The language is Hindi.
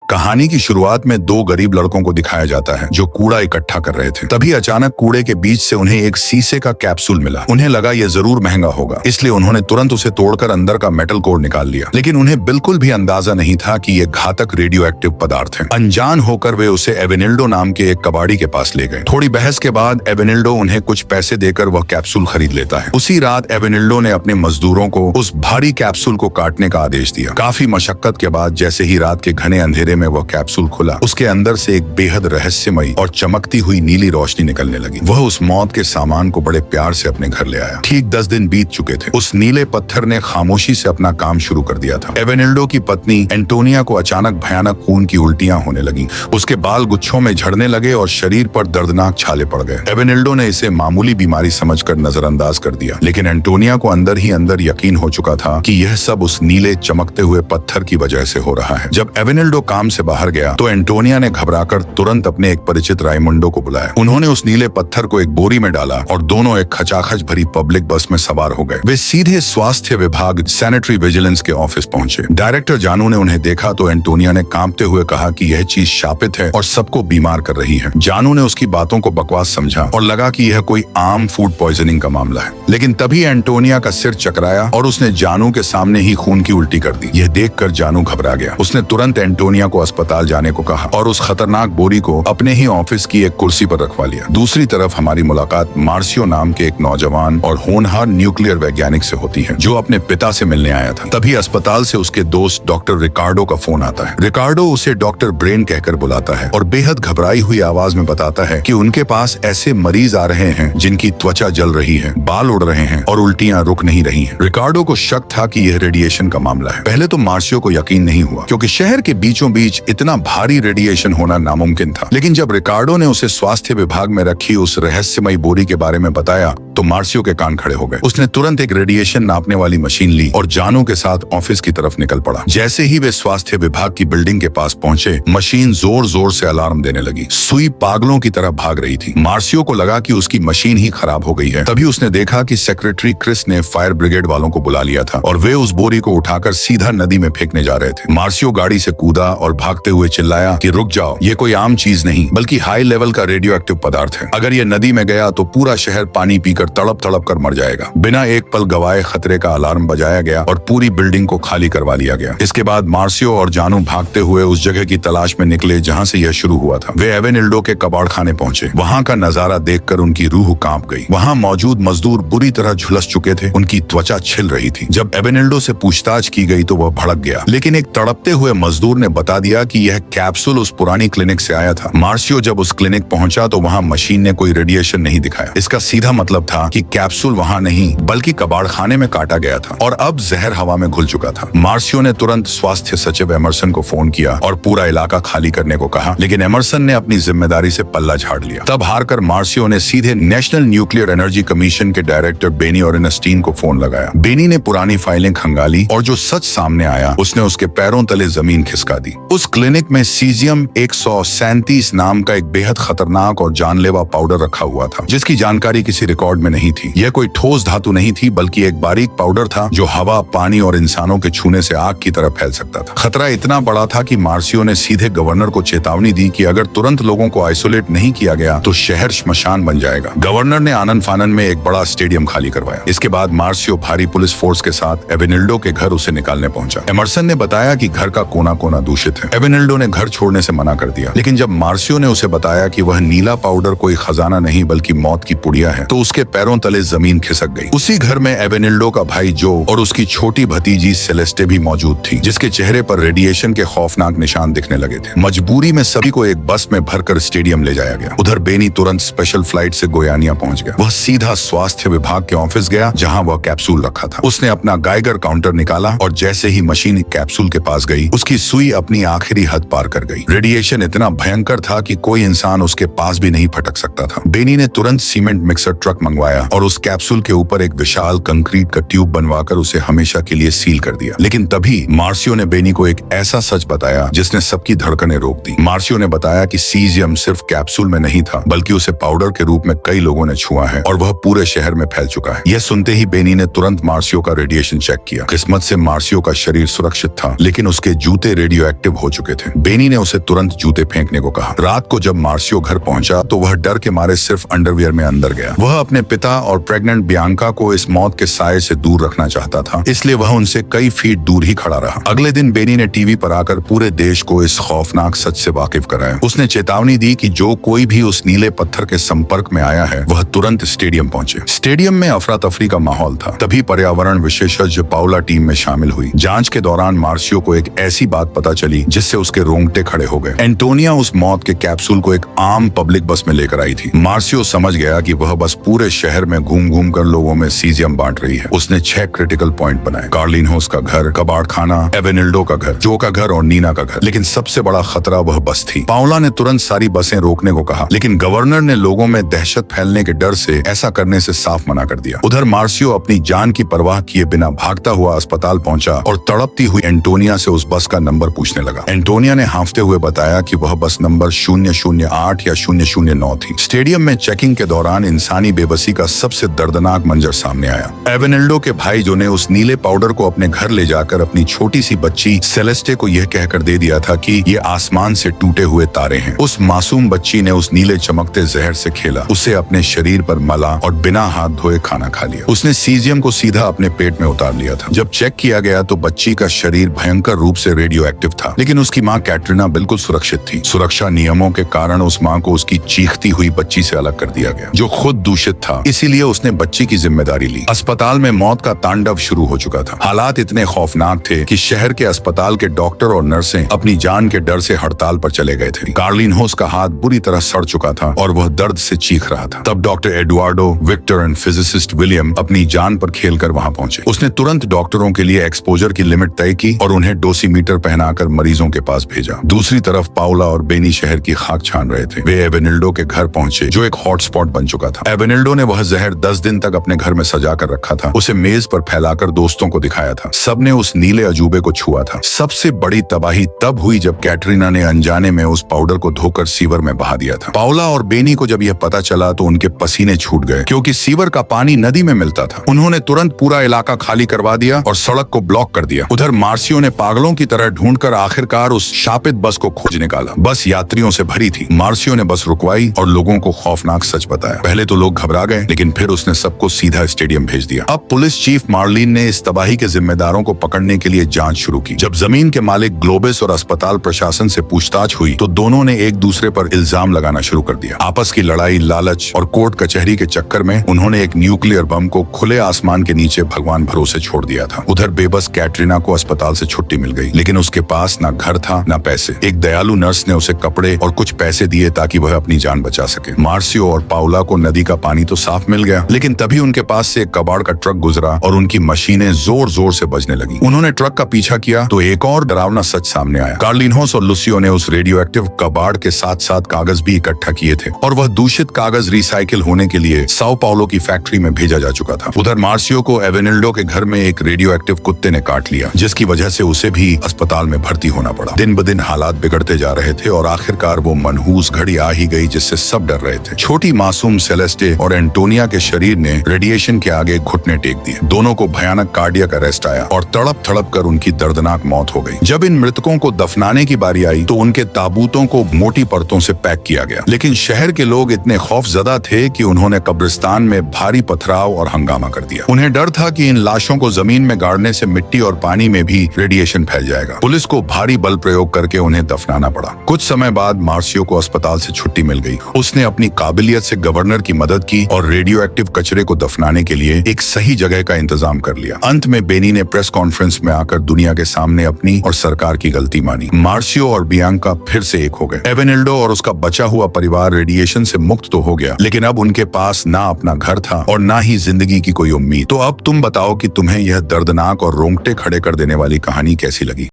कहानी की शुरुआत में दो गरीब लड़कों को दिखाया जाता है जो कूड़ा इकट्ठा कर रहे थे। तभी अचानक कूड़े के बीच से उन्हें एक शीशे का कैप्सूल मिला। उन्हें लगा ये जरूर महंगा होगा, इसलिए उन्होंने तुरंत उसे तोड़कर अंदर का मेटल कोर निकाल लिया। लेकिन उन्हें बिल्कुल भी अंदाजा नहीं था कि ये घातक रेडियो एक्टिव पदार्थ है। अनजान होकर वे उसे एवेनिल्डो नाम के एक कबाड़ी के पास ले गए। थोड़ी बहस के बाद एवेनिल्डो उन्हें कुछ पैसे देकर वह कैप्सूल खरीद लेता है। उसी रात एवेनिल्डो ने अपने मजदूरों को उस भारी कैप्सूल को काटने का आदेश दिया। काफी मशक्कत के बाद जैसे ही रात के घने अंधेरे में वह कैप्सूल खुला, उसके अंदर से एक बेहद रहस्यमयी और चमकती हुई नीली रोशनी निकलने लगी। वह उस मौत के सामान को बड़े प्यार से अपने घर ले आया। ठीक 10 दिन बीत चुके थे। उस नीले पत्थर ने खामोशी से अपना काम शुरू कर दिया था। एवेनिल्डो की पत्नी एंटोनिया को अचानक भयानक खून की उल्टियां होने लगी। उसके बाल गुच्छों में झड़ने लगे और शरीर पर दर्दनाक छाले पड़ गए। एवेनिल्डो ने इसे मामूली बीमारी समझकर नजरअंदाज कर दिया, लेकिन एंटोनिया को अंदर ही अंदर यकीन हो चुका था कि यह सब उस नीले चमकते हुए पत्थर की वजह से हो रहा है। जब एवेनिल्डो काम से बाहर गया तो एंटोनिया ने घबराकर तुरंत अपने एक परिचित राइमुंडो को बुलाया। उन्होंने उस नीले पत्थर को एक बोरी में डाला और दोनों एक खचाखच भरी पब्लिक बस में सवार हो गए। वे सीधे स्वास्थ्य विभाग सैनिटरी विजिलेंस के ऑफिस पहुंचे। डायरेक्टर जानू ने उन्हें देखा तो एंटोनिया ने कांपते हुए कहा कि यह चीज शापित है और सबको बीमार कर रही है। जानू ने उसकी बातों को बकवास समझा और लगा कि यह कोई आम फूड पॉइजनिंग का मामला है। लेकिन तभी एंटोनिया का सिर चकराया और उसने जानू के सामने ही खून की उल्टी कर दी। यह देखकर जानू घबरा गया। उसने तुरंत एंटोनिया को अस्पताल जाने को कहा और उस खतरनाक बोरी को अपने ही ऑफिस की एक कुर्सी पर रखवा लिया। दूसरी तरफ हमारी मुलाकात मार्सियो नाम के एक नौजवान और होनहार न्यूक्लियर वैज्ञानिक से होती है जो अपने पिता से मिलने आया था। तभी अस्पताल से उसके दोस्त डॉक्टर रिकार्डो का फोन आता है। रिकार्डो उसे डॉक्टर ब्रेन कहकर बुलाता है और बेहद घबराई हुई आवाज में बताता है कि उनके पास ऐसे मरीज आ रहे हैं जिनकी त्वचा जल रही है, बाल उड़ रहे हैं और उल्टियां रुक नहीं रही हैं। रिकार्डो को शक था कि यह रेडिएशन का मामला है। पहले तो मार्सियो को यकीन नहीं हुआ क्योंकि शहर के बीचों बीच इतना भारी रेडिएशन होना नामुमकिन था। लेकिन जब रिकार्डो ने उसे स्वास्थ्य विभाग में रखी उस रहस्यमयी बोरी के बारे में बताया तो मार्सियो के कान खड़े हो गए। उसने तुरंत एक रेडिएशन नापने वाली मशीन ली और जानू के साथ ऑफिस की तरफ निकल पड़ा। जैसे ही वे स्वास्थ्य विभाग की बिल्डिंग के पास पहुंचे, मशीन जोर जोर से अलार्म देने लगी। सुई पागलों की तरह भाग रही थी। मार्सियो को लगा कि उसकी मशीन ही खराब हो गई है। तभी उसने देखा कि सेक्रेटरी क्रिस ने फायर ब्रिगेड वालों को बुला लिया था और वे उस बोरी को उठाकर सीधा नदी में फेंकने जा रहे थे। मार्सियो गाड़ी से कूदा और भागते हुए चिल्लाया कि रुक जाओ, ये कोई आम चीज नहीं बल्कि हाई लेवल का रेडियो एक्टिव पदार्थ है। अगर ये नदी में गया तो पूरा शहर पानी पीकर तड़प तड़प कर मर जाएगा। बिना एक पल गवाए खतरे का अलार्म बजाया गया और पूरी बिल्डिंग को खाली करवा लिया गया। इसके बाद मार्सियो और जानू भागते हुए उस जगह की तलाश में निकले जहां से यह शुरू हुआ था। वे एवेनिल्डो के कबाड़खाने पहुंचे। वहां का नजारा देखकर उनकी रूह कांप गई। वहां मौजूद मजदूर बुरी तरह झुलस चुके थे। उनकी त्वचा छिल रही थी। जब एवेनिल्डो से पूछताछ की गई तो वह भड़क गया, लेकिन एक तड़पते हुए मजदूर ने बता दिया कि यह कैप्सूल उस पुरानी क्लिनिक से आया था। मार्सियो जब उस क्लिनिक पहुंचा तो वहां मशीन ने कोई रेडिएशन नहीं दिखाया। इसका सीधा मतलब था कि कैप्सूल वहां नहीं बल्कि कबाड़खाने में काटा गया था और अब जहर हवा में घुल चुका था। मार्सियो ने तुरंत स्वास्थ्य सचिव एमरसन को फोन किया और पूरा इलाका खाली करने को कहा, लेकिन एमरसन ने अपनी जिम्मेदारी से पल्ला झाड़ लिया। तब हारकर मार्सियो ने सीधे नेशनल न्यूक्लियर एनर्जी कमीशन के डायरेक्टर बेनी ऑरेनस्टीन को फोन लगाया। बेनी ने पुरानी फाइलें खंगाली और जो सच सामने आया उसने उसके पैरों तले जमीन खिसका दी। उस क्लिनिक में सीजियम 137 नाम का एक बेहद खतरनाक और जानलेवा पाउडर रखा हुआ था जिसकी जानकारी किसी रिकॉर्ड में नहीं थी। यह कोई ठोस धातु नहीं थी बल्कि एक बारीक पाउडर था जो हवा, पानी और इंसानों के छूने से आग की तरह फैल सकता था। खतरा इतना बड़ा था कि मार्सियो ने सीधे गवर्नर को चेतावनी दी कि अगर तुरंत लोगों को आइसोलेट नहीं किया गया तो शहर श्मशान बन जाएगा। गवर्नर ने आनन फानन में एक बड़ा स्टेडियम खाली करवाया। इसके बाद मार्सियो भारी पुलिस फोर्स के साथ एवेनिल्डो के घर उसे निकालने पहुंचा। एमरसन ने बताया कि घर का कोना कोना दूषित है। एवेनिल्डो ने घर छोड़ने से मना कर दिया, लेकिन जब मार्सियो ने उसे बताया कि वह नीला पाउडर कोई खजाना नहीं बल्कि मौत की पुड़िया है तो उसके पैरों तले जमीन खिसक गई। उसी घर में एवेनिल्डो का भाई जो और उसकी छोटी भतीजी सेलेस्टे भी मौजूद थी जिसके चेहरे पर रेडिएशन के खौफनाक निशान दिखने लगे थे। मजबूरी में सभी को एक बस में भरकर स्टेडियम ले जाया गया। उधर बेनी तुरंत स्पेशल फ्लाइट से गोयानिया पहुंच गया। वह सीधा स्वास्थ्य विभाग के ऑफिस गया जहां वह कैप्सूल रखा था। उसने अपना गाइगर काउंटर निकाला और जैसे ही मशीन कैप्सूल के पास गई उसकी सुई अपनी आखिरी हद पार कर गई। रेडिएशन इतना भयंकर था कि कोई इंसान उसके पास भी नहीं फटक सकता था। बेनी ने तुरंत सीमेंट मिक्सर ट्रक मंगवाया और उस कैप्सूल के ऊपर एक विशाल कंक्रीट का ट्यूब बनवाकर उसे हमेशा के लिए सील कर दिया। लेकिन तभी मार्सियो ने बेनी को एक ऐसा सच बताया जिसने सबकी धड़कनें रोक दी। मार्सियो ने बताया कि सीजियम सिर्फ कैप्सूल में नहीं था बल्कि उसे पाउडर के रूप में कई लोगों ने छुआ है और वह पूरे शहर में फैल चुका है। यह सुनते ही बेनी ने तुरंत मार्सियो का रेडिएशन चेक किया। किस्मत से मार्सियो का शरीर सुरक्षित था, लेकिन उसके जूते रेडियो एक्टिव गायब हो चुके थे। बेनी ने उसे तुरंत जूते फेंकने को कहा। रात को जब मार्सियो घर पहुंचा तो वह डर के मारे सिर्फ अंडरवियर में अंदर गया। वह अपने पिता और प्रेग्नेंट बियांका को इस मौत के साये से दूर रखना चाहता था, इसलिए वह उनसे कई फीट दूर ही खड़ा रहा। अगले दिन बेनी ने टीवी पर आकर पूरे देश को इस खौफनाक सच से वाकिफ कराया। उसने चेतावनी दी कि जो कोई भी उस नीले पत्थर के संपर्क में आया है वह तुरंत स्टेडियम पहुंचे। स्टेडियम में अफरा तफरी का माहौल था। तभी पर्यावरण विशेषज्ञ पाउला टीम में शामिल हुई। जांच के दौरान मार्सियो को एक ऐसी बात पता चली जिससे उसके रोंगटे खड़े हो गए। एंटोनिया उस मौत के कैप्सूल को एक आम पब्लिक बस में लेकर आई थी। मार्सियो समझ गया कि वह बस पूरे शहर में घूम घूम कर लोगों में सीजियम बांट रही है। उसने 6 क्रिटिकल पॉइंट बनाए। कार्लिनहोस का घर, कबाड़ खाना, एवेनिल्डो का घर, जो का घर और नीना का घर। लेकिन सबसे बड़ा खतरा वह बस थी। पाउला ने तुरंत सारी बसें रोकने को कहा, लेकिन गवर्नर ने लोगों में दहशत फैलने के डर से ऐसा करने से साफ मना कर दिया। उधर मार्सियो अपनी जान की परवाह किए बिना भागता हुआ अस्पताल पहुंचा और तड़पती हुई एंटोनिया से उस बस का नंबर पूछने लगा। एंटोनिया ने हांफते हुए बताया कि वह बस नंबर 008 या 009 थी। स्टेडियम में चेकिंग के दौरान इंसानी बेबसी का सबसे दर्दनाक मंजर सामने आया। एवेनिल्डो के भाई जो ने उस नीले पाउडर को अपने घर ले जाकर अपनी छोटी सी बच्ची सेलेस्टे को यह कहकर दे दिया था कि ये आसमान से टूटे हुए तारे हैं। उस मासूम बच्ची ने उस नीले चमकते जहर से खेला, उसे अपने शरीर पर मला और बिना हाथ धोए खाना खा लिया। उसने सीजियम को सीधा अपने पेट में उतार लिया था। जब चेक किया गया तो बच्ची का शरीर भयंकर रूप से रेडियो एक्टिव था, लेकिन उसकी माँ कैटरीना बिल्कुल सुरक्षित थी। सुरक्षा नियमों के कारण उस माँ को उसकी चीखती हुई बच्ची से अलग कर दिया गया, जो खुद दूषित था। इसीलिए उसने बच्ची की जिम्मेदारी ली। अस्पताल में मौत का तांडव शुरू हो चुका था। हालात इतने खौफनाक थे कि शहर के अस्पताल के डॉक्टर और नर्सें अपनी जान के डर से हड़ताल पर चले गए थे। कार्लिनहोस का हाथ बुरी तरह सड़ चुका था और वह दर्द से चीख रहा था। तब doctor Eduardo, Victor and physicist William अपनी जान पर खेलकर वहां पहुंचे। उसने तुरंत डॉक्टरों के लिए एक्सपोजर की लिमिट तय की और उन्हें डोसीमीटर पहनाकर मरीजों के पास भेजा। दूसरी तरफ पाउला और बेनी शहर की खाक छान रहे थे। वे एवेनिल्डो के घर पहुंचे, जो एक हॉटस्पॉट बन चुका था। एवेनिल्डो ने वह जहर 10 दिन तक अपने घर में सजा कर रखा था। उसे मेज पर फैलाकर दोस्तों को दिखाया था। सबने उस नीले अजूबे को छुआ था। सबसे बड़ी तबाही तब हुई जब कैटरीना ने अनजाने में उस पाउडर को धोकर सीवर में बहा दिया था। पाउला और बेनी को जब यह पता चला तो उनके पसीने छूट गए, क्योंकि सीवर का पानी नदी में मिलता था। उन्होंने तुरंत पूरा इलाका खाली करवा दिया और सड़क को ब्लॉक कर दिया। उधर मार्सियो ने पागलों की तरह ढूंढकर आखिरकार उस शापित बस को खोज निकाला। बस यात्रियों से भरी थी। मार्सियो ने बस रुकवाई और लोगों को खौफनाक सच बताया। पहले तो लोग घबरा गए, लेकिन फिर उसने सबको सीधा स्टेडियम भेज दिया। अब पुलिस चीफ मार्लिन ने इस तबाही के जिम्मेदारों को पकड़ने के लिए जांच शुरू की। जब जमीन के मालिक ग्लोबिस और अस्पताल प्रशासन से पूछताछ हुई तो दोनों ने एक दूसरे पर इल्जाम लगाना शुरू कर दिया। आपस की लड़ाई, लालच और कोर्ट कचहरी के चक्कर में उन्होंने एक न्यूक्लियर बम को खुले आसमान के नीचे भगवान भरोसे छोड़ दिया था। उधर बेबस कैटरीना को अस्पताल से छुट्टी मिल गई, लेकिन उसके पास ना घर था ना पैसे। एक दयालु नर्स ने उसे कपड़े और कुछ पैसे दिए ताकि वह अपनी जान बचा सके। मार्सियो और पाउला को नदी का पानी तो साफ मिल गया, लेकिन तभी उनके पास से एक कबाड़ का ट्रक गुजरा और उनकी मशीनें जोर जोर से बजने लगी। उन्होंने ट्रक का पीछा किया तो एक और डरावना सच सामने आया। कार्लिनहोस और लुसियो ने उस रेडियो एक्टिव कबाड़ के साथ साथ कागज भी इकट्ठा किए थे और वह दूषित कागज रिसाइकिल होने के लिए साओ पाउलो की फैक्ट्री में भेजा जा चुका था। उधर मार्सियो को एवेनिल्डो के घर में एक रेडियो एक्टिव कुत्ते ने काट लिया, जिसकी वजह से उसे भी अस्पताल में भर्ती होना पड़ा। दिन ब दिन हालात बिगड़ते जा रहे थे और आखिरकार वो मनहूस घड़ी आ ही गई जिससे सब डर रहे थे। छोटी मासूम सेलेस्टे और एंटोनिया के शरीर ने रेडिएशन के आगे घुटने टेक दिए। दोनों को भयानक कार्डियक अरेस्ट आया और तड़प तड़प कर उनकी दर्दनाक मौत हो गई। जब इन मृतकों को दफनाने की बारी आई तो उनके ताबूतों को मोटी परतों से पैक किया गया, लेकिन शहर के लोग इतने खौफजदा थे कि उन्होंने कब्रिस्तान में भारी पथराव और हंगामा कर दिया। उन्हें डर था कि इन लाशों को जमीन में गाड़ने से मिट्टी और पानी में भी रेडिएशन फैल जाएगा। पुलिस को भारी बल प्रयोग करके उन्हें दफनाना पड़ा। कुछ समय बाद मार्सियो को अस्पताल से छुट्टी मिल गई। उसने अपनी काबिलियत से गवर्नर की मदद की और रेडियो एक्टिव कचरे को दफनाने के लिए एक सही जगह का इंतजाम कर लिया। अंत में बेनी ने प्रेस कॉन्फ्रेंस में आकर दुनिया के सामने अपनी और सरकार की गलती मानी। मार्सियो और बियांका फिर से एक हो गए। एवेनिल्डो और उसका बचा हुआ परिवार रेडिएशन से मुक्त तो हो गया, लेकिन अब उनके पास ना अपना घर था और ना ही जिंदगी की कोई उम्मीद। तो अब तुम बताओ कि तुम्हें यह दर्दनाक और रोंगटे खड़े कर देने वाली कहानी कैसी लगी।